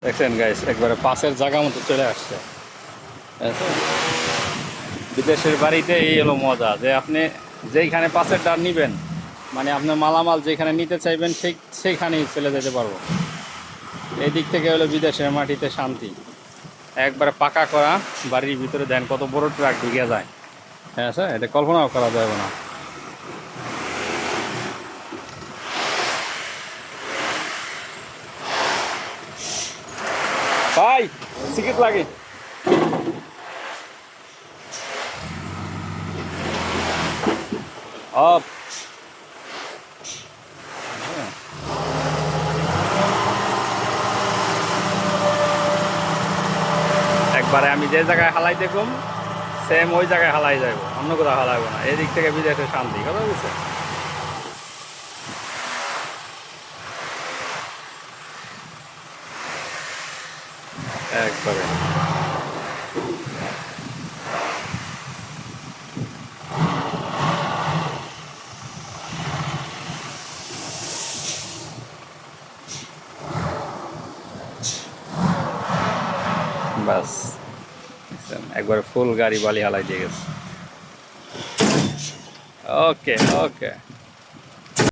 দেখছেন গাইস, একবারে পাশের জায়গা মতো চলে আসছে। বিদেশের বাড়িতে এই হলো মজা, যে আপনি যেইখানে পাশের ডার নিবেন, মানে আপনার মালামাল যেখানে নিতে চাইবেন ঠিক সেইখানেই চলে যেতে পারবো। এই দিক থেকে হলো বিদেশের মাটিতে শান্তি। একবারে পাকা করা বাড়ির ভিতরে দেন কত বড় ট্রাক ঢুকে যায়। হ্যাঁ স্যার, এটা কল্পনাও করা যাবে না। ভাই, সিগারেট লাগে। অফ। একবারে আমি যে জায়গায় হালাই দেখুম সেম ওই জায়গায় হালাই যাইব, অন্য কোথাও হালাইব না। এদিক থেকে বিদেশের শান্তি, কথা বুঝছে? একবারে বাস, একবারে ফুল গাড়ি বালি হালাই দিয়ে গেছে। ওকে ওকে।